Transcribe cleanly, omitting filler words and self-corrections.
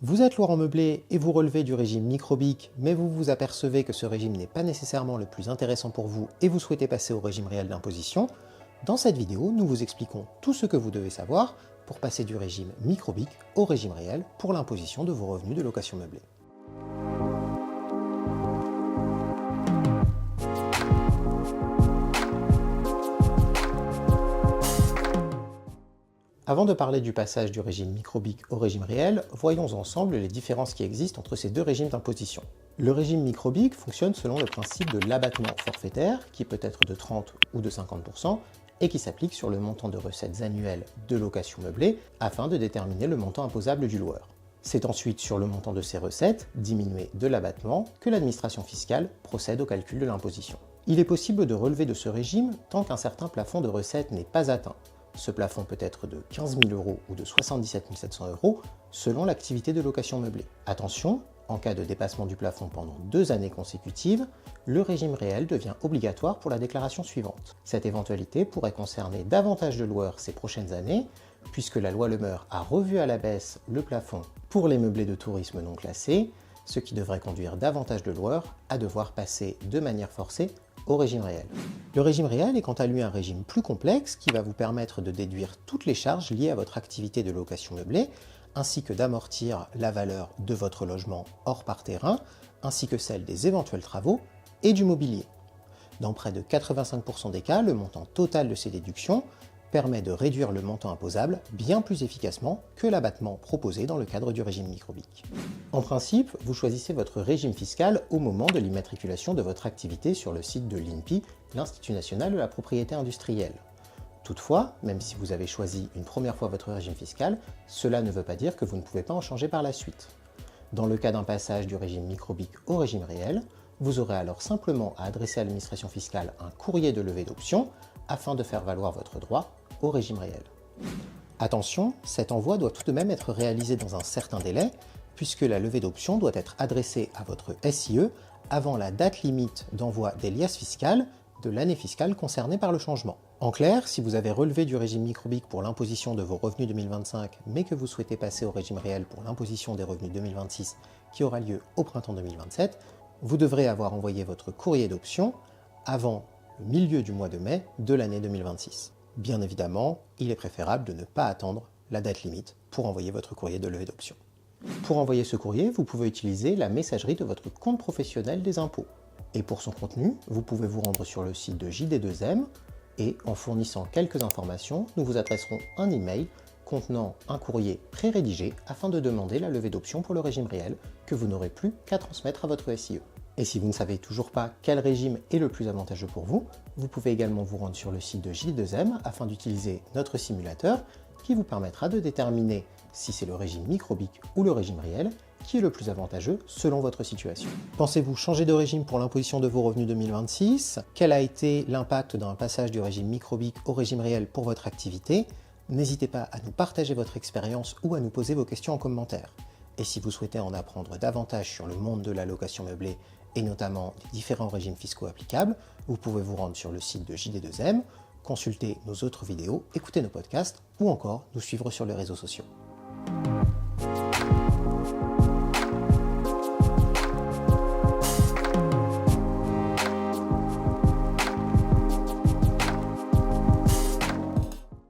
Vous êtes loueur en meublé et vous relevez du régime micro-BIC, mais vous vous apercevez que ce régime n'est pas nécessairement le plus intéressant pour vous et vous souhaitez passer au régime réel d'imposition. Dans cette vidéo, nous vous expliquons tout ce que vous devez savoir pour passer du régime micro-BIC au régime réel pour l'imposition de vos revenus de location meublée. Avant de parler du passage du régime micro-BIC au régime réel, voyons ensemble les différences qui existent entre ces deux régimes d'imposition. Le régime micro-BIC fonctionne selon le principe de l'abattement forfaitaire, qui peut être de 30 ou de 50%, et qui s'applique sur le montant de recettes annuelles de location meublée, afin de déterminer le montant imposable du loueur. C'est ensuite sur le montant de ces recettes, diminué de l'abattement, que l'administration fiscale procède au calcul de l'imposition. Il est possible de relever de ce régime tant qu'un certain plafond de recettes n'est pas atteint. Ce plafond peut être de 15 000 € ou de 77 700 € selon l'activité de location meublée. Attention, en cas de dépassement du plafond pendant 2 années consécutives, le régime réel devient obligatoire pour la déclaration suivante. Cette éventualité pourrait concerner davantage de loueurs ces prochaines années, puisque la loi Lemeur a revu à la baisse le plafond pour les meublés de tourisme non classés, ce qui devrait conduire davantage de loueurs à devoir passer de manière forcée au régime réel. Le régime réel est quant à lui un régime plus complexe qui va vous permettre de déduire toutes les charges liées à votre activité de location meublée, ainsi que d'amortir la valeur de votre logement hors parterrain, ainsi que celle des éventuels travaux et du mobilier. Dans près de 85% des cas, le montant total de ces déductions permet de réduire le montant imposable bien plus efficacement que l'abattement proposé dans le cadre du régime micro-BIC. En principe, vous choisissez votre régime fiscal au moment de l'immatriculation de votre activité sur le site de l'INPI, l'Institut national de la propriété industrielle. Toutefois, même si vous avez choisi une première fois votre régime fiscal, cela ne veut pas dire que vous ne pouvez pas en changer par la suite. Dans le cas d'un passage du régime micro-BIC au régime réel, vous aurez alors simplement à adresser à l'administration fiscale un courrier de levée d'option afin de faire valoir votre droit au régime réel. Attention, cet envoi doit tout de même être réalisé dans un certain délai, puisque la levée d'option doit être adressée à votre SIE avant la date limite d'envoi des liasses fiscales de l'année fiscale concernée par le changement. En clair, si vous avez relevé du régime micro-BIC pour l'imposition de vos revenus 2025, mais que vous souhaitez passer au régime réel pour l'imposition des revenus 2026 qui aura lieu au printemps 2027, vous devrez avoir envoyé votre courrier d'option avant le milieu du mois de mai de l'année 2026. Bien évidemment, il est préférable de ne pas attendre la date limite pour envoyer votre courrier de levée d'option. Pour envoyer ce courrier, vous pouvez utiliser la messagerie de votre compte professionnel des impôts. Et pour son contenu, vous pouvez vous rendre sur le site de JD2M et en fournissant quelques informations, nous vous adresserons un email contenant un courrier pré-rédigé afin de demander la levée d'option pour le régime réel que vous n'aurez plus qu'à transmettre à votre SIE. Et si vous ne savez toujours pas quel régime est le plus avantageux pour vous, vous pouvez également vous rendre sur le site de JD2M afin d'utiliser notre simulateur qui vous permettra de déterminer si c'est le régime micro-BIC ou le régime réel qui est le plus avantageux selon votre situation. Pensez-vous changer de régime pour l'imposition de vos revenus 2026? Quel a été l'impact d'un passage du régime micro-BIC au régime réel pour votre activité? N'hésitez pas à nous partager votre expérience ou à nous poser vos questions en commentaire. Et si vous souhaitez en apprendre davantage sur le monde de la location meublée et notamment des différents régimes fiscaux applicables, vous pouvez vous rendre sur le site de JD2M, consulter nos autres vidéos, écouter nos podcasts ou encore nous suivre sur les réseaux sociaux.